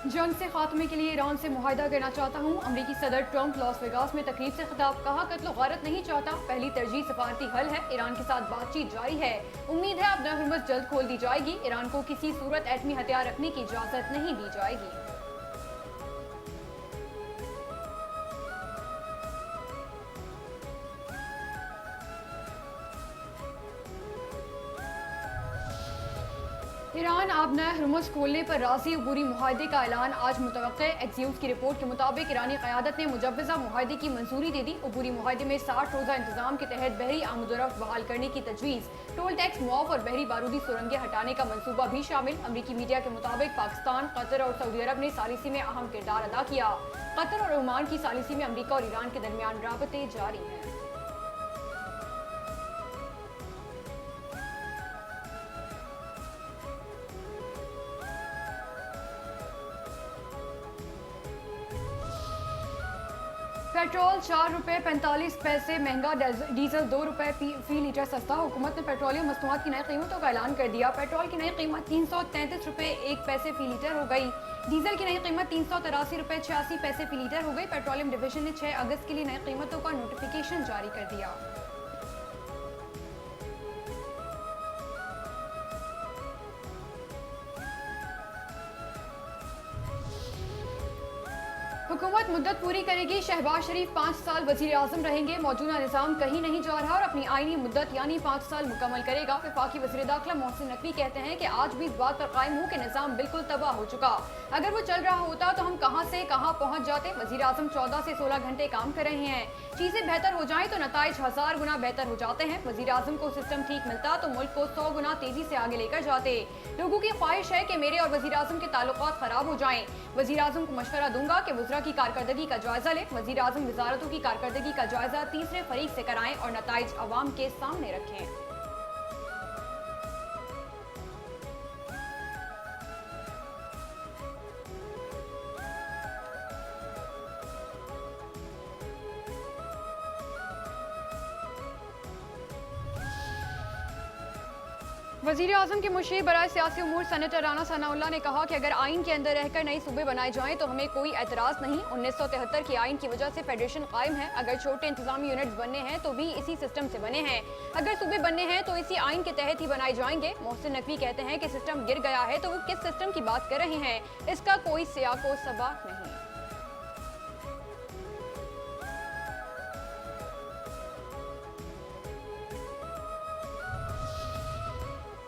जंग से खात्मे के लिए ईरान से मुआहदा करना चाहता हूँ। अमरीकी सदर ट्रंप लॉस वेगास में तकरीब से खिताब, कहा कत्ल गारत नहीं चाहता, पहली तरजीह सफारती हल है। ईरान के साथ बातचीत जारी है। उम्मीद है अब हरमुज़ जल्द खोल दी जाएगी। ईरान को किसी सूरत एटमी हथियार रखने की इजाजत नहीं दी जाएगी। ईरान आबना हरमुज़ खोलने पर राजी, अबूरी मुआहदे का ऐलान आज मुतवक्के। एक्सियोस की रिपोर्ट के मुताबिक ईरानी क़यादत ने मुजव्वज़ा मुआहदे की मंजूरी दे दी। अबूरी मुआहदे में 60 रोज़ा इंतजाम के तहत बहरी आमदोरफ्त बहाल करने की तजवीज़, टोल टैक्स मुआफ और बहरी बारूदी सुरंगें हटाने का मनसूबा भी शामिल। अमरीकी मीडिया के मुताबिक पाकिस्तान, कतर और सऊदी अरब ने सालिसी में अहम किरदार अदा किया। कतर और ओमान की सालिसी में अमरीका और ईरान के दरमियान राबते जारी हैं। पेट्रोल 4 रुपये 45 पैसे महंगा, डीजल 2 रुपये फी लीटर सस्ता। हुकूमत ने पेट्रोलियम मसनूआत की नई कीमतों का ऐलान कर दिया। पेट्रोल की नई कीमत 333 रुपये 1 पैसे फी लीटर हो गई। डीजल की नई कीमत 383 रुपये 86 पैसे फी लीटर हो गई। पेट्रोलियम डिवीजन ने 6 अगस्त के लिए नई कीमतों का नोटिफिकेशन जारी कर दिया। हुकूमत मुद्दत पूरी करेगी। शहबाज शरीफ 5 साल वजीर आजम रहेंगे। मौजूदा निज़ाम कहीं नहीं जा रहा और अपनी आईनी मुद्दत यानी 5 साल मुकम्मल करेगा। वफाकी वज़ीर दाखिला मोहसिन नकवी कहते हैं कि आज भी इस बात पर कायम हूँ कि निज़ाम बिल्कुल तबाह हो चुका। अगर वो चल रहा होता तो हम कहाँ से कहाँ पहुँच जाते। वज़ीर आजम 14 से 16 घंटे काम कर रहे हैं। चीज़ें बेहतर हो जाएं तो नताइज 1000 गुना बेहतर हो जाते हैं। वज़ीर आजम को सिस्टम ठीक मिलता तो मुल्क को 100 गुना तेजी से आगे लेकर जाते। लोगों की ख्वाहिश है कि मेरे और वज़ीर आजम के ताल्लुकात खराब हो जाएं। वज़ीर आजम को मशवरा दूंगा कि वज़रा की कारकर्दगी का जायजा ले। वज़ीर आजम वजारतों की कारकर्दगी का जायजा तीसरे फरीक से कराएं और नताइज अवाम के सामने रखें। वज़ीर आज़म के मुशीर बराए सियासी उमूर सेनेटर राना सनाउल्लाह ने कहा कि अगर आइन के अंदर रहकर नए सूबे बनाए जाएं तो हमें कोई एतराज़ नहीं। 1973 के आइन की वजह से फेडरेशन कायम है। अगर छोटे इंतजामी यूनिट्स बनने हैं तो भी इसी सिस्टम से बने हैं। अगर सूबे बनने हैं तो इसी आइन के तहत ही बनाए जाएंगे। मोहसिन नकवी कहते हैं कि सिस्टम गिर गया है तो वो किस सिस्टम की बात कर रहे हैं, इसका कोई सियाको सबाक नहीं।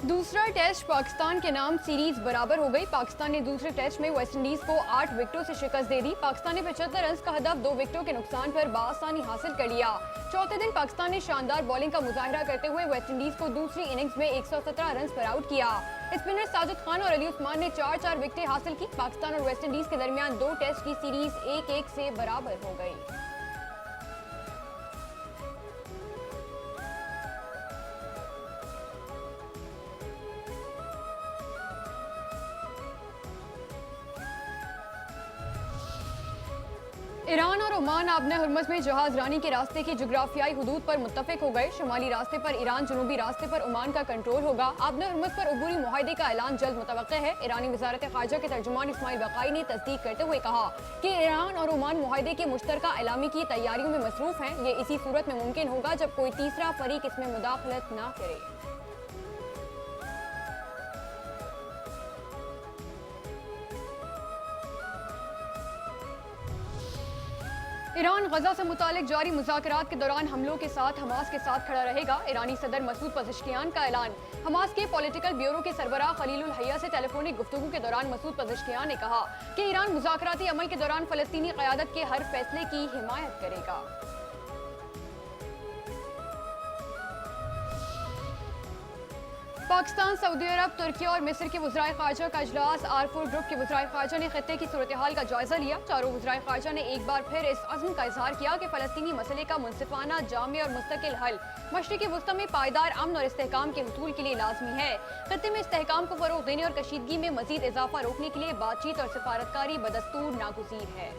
दूसरा टेस्ट पाकिस्तान के नाम सीरीज बराबर हो गई। पाकिस्तान ने दूसरे टेस्ट में वेस्टइंडीज को 8 विकेटों से शिकस्त दे दी। पाकिस्तान ने 75 रन का हदफ 2 विकेटों के नुकसान पर बासानी हासिल कर लिया। चौथे दिन पाकिस्तान ने शानदार बॉलिंग का मुजाहिरा करते हुए वेस्टइंडीज को दूसरी इनिंग्स में 117 रन पर आउट किया। स्पिनर साजिद खान और अली उस्मान ने 4-4 विकेटें हासिल की। पाकिस्तान और वेस्टइंडीज के दरमियान 2 टेस्ट की सीरीज 1-1 से बराबर हो गई। ईरान और ओमान आबना हरमुज़ में जहाज रानी के रास्ते की जुग्राफियाई हदूद पर मुत्तफिक हो गए। शुमाली रास्ते पर ईरान, जनूबी रास्ते पर ओमान का कंट्रोल होगा। आबना हरमुज़ पर अबूरी मुआहदे का ऐलान जल्द मुतवक्के है। ईरानी वजारत खारजा के तर्जुमान इस्माइल बकाई ने तस्दीक करते हुए कहा कि ईरान और ओमान मुआहदे के मुश्तरका ऐलामी की तैयारियों में मसरूफ हैं। ये इसी सूरत में मुमकिन होगा जब कोई तीसरा फरीक इसमें मुदाखलत न करे। ईरान गजा से मुतालिक जारी मुज़ाकरात के दौरान हमलों के साथ हमास के साथ खड़ा रहेगा। ईरानी सदर मसूद पज़ेश्कियान का ऐलान। हमास के पॉलिटिकल ब्यूरो के सरबराह खलीलुल हैया से टेलीफोनिक गुफ्तगू के दौरान मसूद पज़ेश्कियान ने कहा कि ईरान मुज़ाकराती अमल के दौरान फ़लस्तीनी क़यादत के हर फैसले की हिमायत करेगा। पाकिस्तान, सऊदी अरब, तुर्की और मिस्र के वज़राए ख़ारजा का इजलास। R4 ग्रुप के वज़राए ख़ारजा ने खत्ते की सूरत हाल का जायजा लिया। चारों वज़राए ख़ारजा ने एक बार फिर इस अज़्म का इजहार किया कि फ़लस्तीनी मसले का मुनसिफाना, जामे और मुस्तकिल हल मशरिक़ी वुस्ता में पायदार अमन और इस्तेहकाम के हुसूल के लिए लाज़मी है। खत्ते में इस्तेहकाम को फ़रोग़ देने और कशीदगी में मज़ीद इजाफा रोकने के लिए बातचीत और सिफारतकारी बदस्तूर नागुज़ीर है।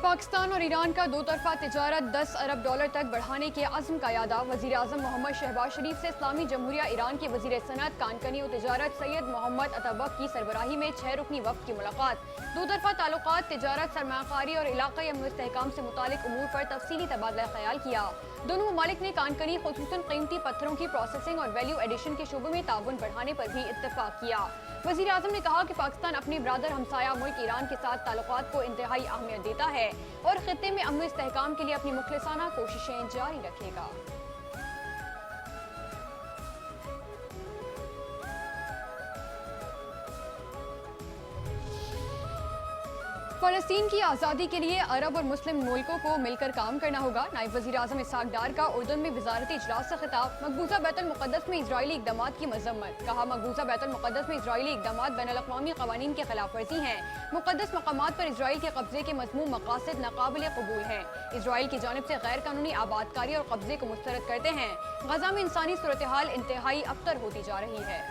पाकिस्तान और ईरान का दो तरफा तिजारत 10 अरब डॉलर तक बढ़ाने के अज़्म का यादा। वज़ीर आज़म मोहम्मद शहबाज शरीफ से इस्लामी जमहूरिया ईरान के वज़ीर सनअत, कानकनी और तिजारत सैयद मोहम्मद अतबक की सरबराही में 6 रुकनी वफ़द की मुलाकात। दो तरफा ताल्लुकात, तिजारत, सरमायाकारी और इलाक़ाई अमन इस्तेहकाम से मुतालिक उमूर पर तफसीली तबादला ख्याल किया। दोनों ममालिक ने कानकनी, खुसूसन कीमती पत्थरों की प्रोसेसिंग और वैल्यू एडिशन के शोबे में ताउन बढ़ाने पर भी इत्तफाक किया। वज़ीर आज़म ने कहा कि पाकिस्तान अपने ब्रादर हमसाया मुल्क ईरान के साथ ताल्लुकात को इंतहाई अहमियत देता है और खित्ते में अमन इस्तेहकाम के लिए अपनी मुखलिसाना कोशिशें जारी रखेगा। फलस्तीन की आज़ादी के लिए अरब और मुस्लिम मुल्कों को मिलकर काम करना होगा। नायब वज़ीर आज़म इसहाक डार का उर्दन में वज़ारती इजलास से खिताब। मकबूजा बैतुल मुक़द्दस में इजरायली इक़दामात की मज़म्मत। कहा, मकबूजा बैतुल मुक़द्दस में इजरायली इक़दामात बैनुल-अक़वामी क़वानीन के खिलाफ वर्जी हैं। मुक़द्दस मकामात पर इजराइल के कब्जे के मज़मूम मक़ासिद नाक़ाबिल क़बूल हैं। इजराइल की जानिब से गैर कानूनी आबादकारी और कब्जे को मुस्तरद करते हैं। गज़ा में इंसानी सूरत हाल इंतहाई अबतर होती जा रही है।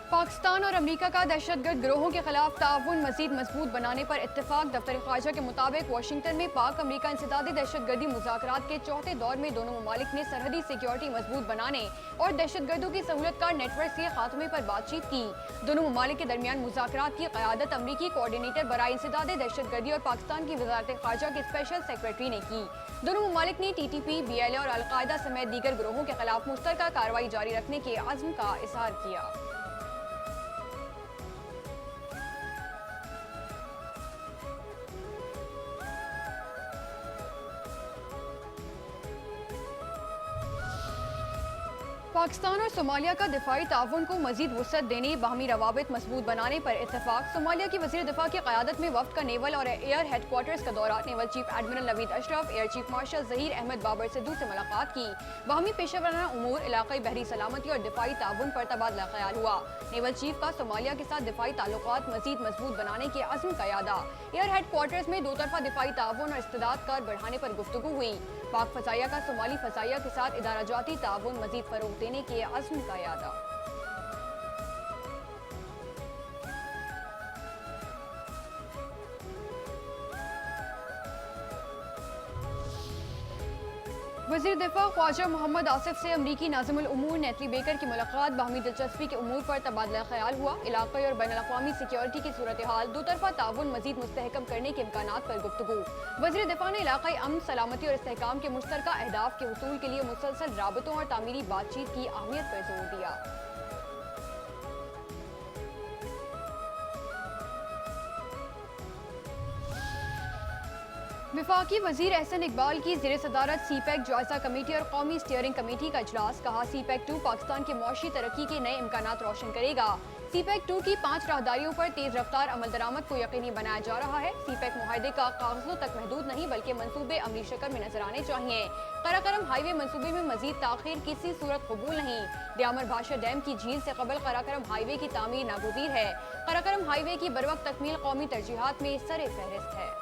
पाकिस्तान और अमरीका का दहशतगर्द गिरोहों के खिलाफ ताउन मजीद मजबूत बनाने पर इत्तेफाक। दफ्तर ख़ारजा के मुताबिक वाशिंगटन में पाक अमरीका इंसदादी दहशतगर्दी मुज़ाकरात के चौथे दौर में दोनों ममालिक ने सरहदी सिक्योरिटी मजबूत बनाने और दहशतगर्दों की सहूलतकार नेटवर्क के खात्मे पर बातचीत की। दोनों ममालिक के दरमियान मुज़ाकरात की क़यादत अमरीकी कोऑर्डिनेटर बराए इंसदादी दहशतगर्दी और पाकिस्तान की वज़ारत ख़ारजा के स्पेशल सेक्रेटरी ने की। दोनों ममालिक ने TTP, BLA और अल-कायदा समेत दीगर गिरोहों के खिलाफ मुश्तरका कार्रवाई जारी रखने के अज़्म का इज़हार किया। पाकिस्तान और सोमालिया का दिफाई ताउन को मजीद वुसअत देने, बाहमी रवाबित मजबूत बनाने पर इत्तफाक। सोमालिया की वज़ीर दिफा की क़यादत में वफ़द का नेवल और एयर हेडक्वार्टर्स का दौरा। Naval chief admiral Naveed Ashraf, air chief marshal Zaheer Ahmed Babar Sidhu से मुलाकात की। बाहमी पेशेवराना उमूर, इलाक़ाई बहरी सलामती और दिफाई ताउन पर तबादला ख्याल हुआ। नेवल चीफ का सोमालिया के साथ दिफाई ताल्लुकात मजीद मजबूत बनाने के अज़्म का यादा। एयर हेडक्वार्टर्स में दो तरफा दिफाई ताउन और इस्तेदाद कार बढ़ाने पर गुफ्तगू हुई। पाक फ़ज़ाइया का सोमाली फ़ज़ाइया के साथ इदारा जाती ताउन मजीद फ़रोग़ देने के अज़्म का यादा। वज़ीर दिफा ख्वाजा मोहम्मद आसिफ से अमरीकी नाज़िमुल उमूर नेतली बेकर की मुलाकात। बाहमी दिलचस्पी के उमूर पर तबादला ख्याल हुआ। इलाक़ाई और बैनुल-अक़वामी सिक्योरिटी की सूरत हाल, दो तरफा ताउन मजीद मुस्तहकम करने के इम्कानात पर गुफ्तगू। वज़ीर दिफा ने इलाक़ाई अमन, सलामती और इस्तेहकाम के मुश्तरका अहदाफ के हुसूल के लिए मुसलसल राबतों और तामीरी बातचीत की अहमियत पर जोर दिया। वफाकी वज़ीर एहसन इकबाल की ज़ेर सदारत CPEC जायजा कमेटी और कौमी स्टीयरिंग कमेटी का इजलास। कहा, CPEC 2 पाकिस्तान के मौशी तरक्की के नए इम्कानात रोशन करेगा। CPEC 2 की 5 राहदारियों पर तेज रफ्तार अमल दरामद को यकीनी बनाया जा रहा है। CPEC मुआहदे का कागजों तक महदूद नहीं बल्कि मनसूबे अमली शक्ल में नजर आने चाहिए। कराकरम हाईवे मनसूबे में मजीद ताखीर किसी सूरत कबूल नहीं। दियामर भाषा डैम की झील से कबल कराकरम हाईवे की तामीर नागुज़ीर है। कराकरम हाईवे की बरवक्त तकमील कौमी तरजीहात में सरे फहरिस्त है।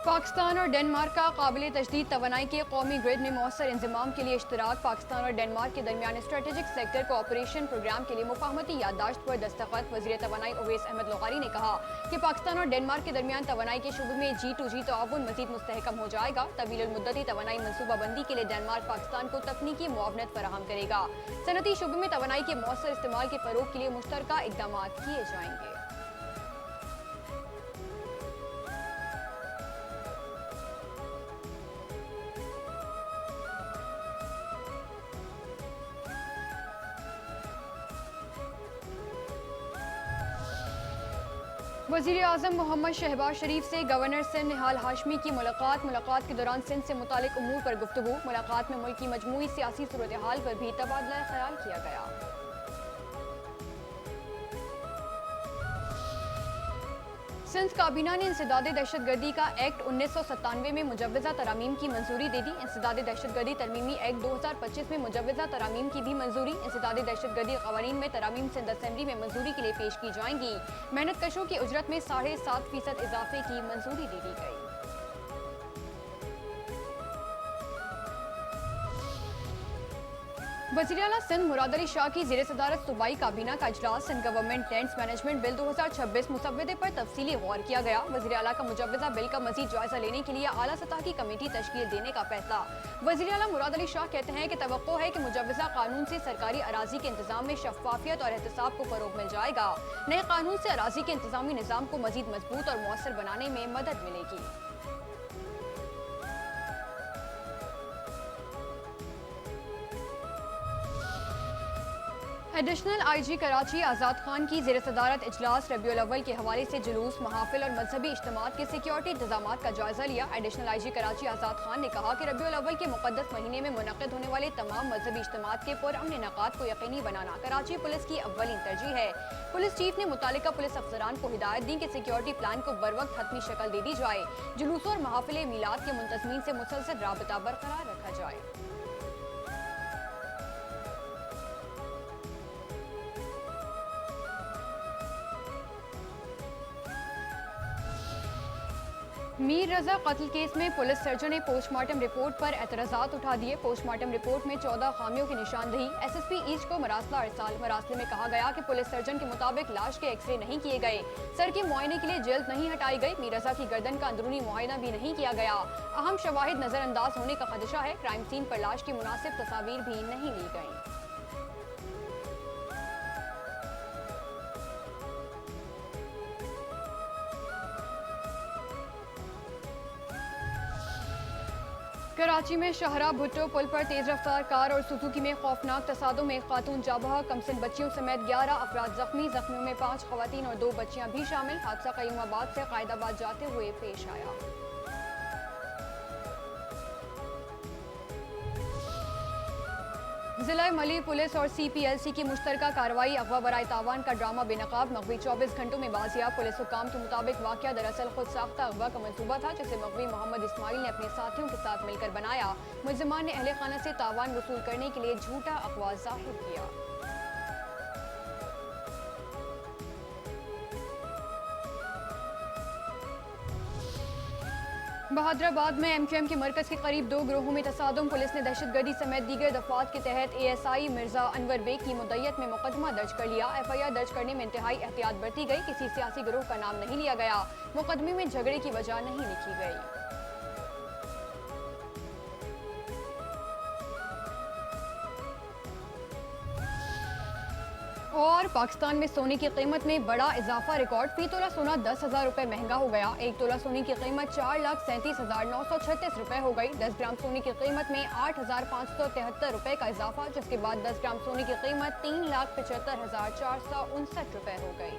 पाकिस्तान और डेनमार्क का काबिल तजदीद तवानाई के कौमी ग्रिड में मौसर इंजमाम के लिए इश्तराक। पाकिस्तान और डेनमार्क के दरमियान स्ट्रेटेजिक सेक्टर कोऑपरेशन प्रोग्राम के लिए मुफाहमती याददाश्त पर दस्तखत। वज़ीर तवानाई उवैस अहमद लग़ारी ने कहा कि पाकिस्तान और डेनमार्क के दरमियान तवानाई के शुबे में G2G ताउन मजीद मुस्तहकम हो जाएगा। तवील मुद्दती तवानाई मनसूबाबंदी के लिए डेनमार्क पाकिस्तान को तकनीकी मुआवनत फराहम करेगा। सनती शुबे में तवानाई के मौसर इस्तेमाल के फ़रोग़ के लिए मुश्तरका इक़दाम किए जाएंगे। वज़ीर आज़म मोहम्मद शहबाज शरीफ से गवर्नर सिंध निहाल हाशमी की मुलाकात के दौरान सिंध से मुतालिक उमूर पर गुफ्तगू। मुलाकात में मुल्क की मजमूई सियासी सूरत हाल पर भी तबादला ख्याल किया गया। सिंध काबीना ने इंसदादे दहशतगर्दी का एक्ट 1997 में मुजव्वजा तरामीम की मंजूरी दे दी। इंसदादे दहशतगर्दी तरमीमी एक्ट 2025 में मुजव्वजा तरामीम की भी मंजूरी। इंसदादे दहशतगर्दी कवानीन में तरामीम सिंध असेंबली में मंजूरी के लिए पेश की जाएंगी। मेहनत कशों की उजरत में 7.5% इजाफे की मंजूरी दे दी गई। वज़ीर आला सिंध मुराद अली शाह की ज़ेर सदारत सूबाई काबीना का इजलास Sindh government lands management bill 2026 मुसव्वदे पर तफसीली गौर किया गया। वज़ीर आला का मुजव्वजा बिल का मजीद जायजा लेने के लिए आला सतह की कमेटी तश्कील देने का फैसला। वज़ीर आला मुराद अली शाह कहते हैं कि तवक्को है कि मुजव्वजा कानून से सरकारी अराजी के इंतजाम में शफाफियत और एहतसाब को फरोग मिल जाएगा। नए कानून से अराजी के इंतजामी निज़ाम को मजीद मजबूत और मौसर बनाने में मदद मिलेगी। एडिशनल IG कराची आज़ाद खान की ज़ेर सदारत इजलास रबीउल अव्वल के हवाले से जुलूस, महाफिल और मजहबी इज्तिमात के सिक्योरिटी इंतजाम का जायजा लिया। एडिशनल IG कराची आज़ाद खान ने कहा कि रबीउल अव्वल के मुकद्दस महीने में मुनक़िद होने वाले तमाम मजहबी इज्तिमात के पुरअमन इनेकाद को यकीनी बनाना कराची पुलिस की अव्वलीन तरजीह है। पुलिस चीफ ने मुतालिका पुलिस अफसरान को हिदायत दी कि सिक्योरिटी प्लान को बरवक्त हतमी शक्ल दे दी जाए। जुलूसों और महाफिल मीलाद के मुंतज़मीन से मुसलसल राबता बरकरार रखा जाए। मीर रजा कत्ल केस में पुलिस सर्जन ने पोस्टमार्टम रिपोर्ट पर एतराज़ात उठा दिए। पोस्टमार्टम रिपोर्ट में 14 खामियों की निशानदही। SSP ईस्ट को मरासला अरसाल। मरासले में कहा गया कि पुलिस सर्जन के मुताबिक लाश के एक्सरे नहीं किए गए, सर के मुआयने के लिए जल्द नहीं हटाई गई, मीर रजा की गर्दन का अंदरूनी मुआयना भी नहीं किया गया। अहम शवाहिद नजरअंदाज होने का खदशा है। क्राइम सीन पर लाश की मुनासिब तस्वीर भी नहीं ली गई। कराची में शाहरा भुट्टो पुल पर तेज रफ्तार कार और सुजुकी में खौफनाक तसादुम में एक खातून जाबहा, कमसिन बच्चियों समेत 11 अफराद जख्मी। जख्मियों में 5 खवातीन और 2 बच्चियां भी शामिल। हादसा कयूमाबाद से कायदाबाद जाते हुए पेश आया। जिला मली पुलिस और CPLC की मुश्तरका कार्रवाई, अगवा बराए तावान का ड्रामा बेनकाब। मगवी 24 घंटों में बाजियाब। पुलिस हुकाम के मुताबिक वाकया दरअसल खुद साख्ता अगवा का मंसूबा था, जिसे मगवी मोहम्मद इस्माइल ने अपने साथियों के साथ मिलकर बनाया। मुल्जिमान ने अहले खाना से तावान वसूल करने के लिए झूठा अगवा जाहिर किया। बहादुराबाद में MQM के मरकज के करीब 2 गिरोहों में तसादुम। पुलिस ने दहशतगर्दी समेत दीगर दफात के तहत ASI मिर्जा अनवर बेग की मुद्दत में मुकदमा दर्ज कर लिया। FIR दर्ज करने में इंतहाई एहतियात बरती गई। किसी सियासी गिरोह का नाम नहीं लिया गया। मुकदमे में झगड़े की वजह नहीं लिखी गई। और पाकिस्तान में सोने की कीमत में बड़ा इजाफा। रिकॉर्ड फी तोला सोना 10,000 रुपये महंगा हो गया। 1 तोला सोने की कीमत 4,37,936 रुपये हो गई। 10 ग्राम सोने की कीमत में 8,573 रुपये का इजाफा, जिसके बाद 10 ग्राम सोने की कीमत 3,75,459 रुपये हो गई।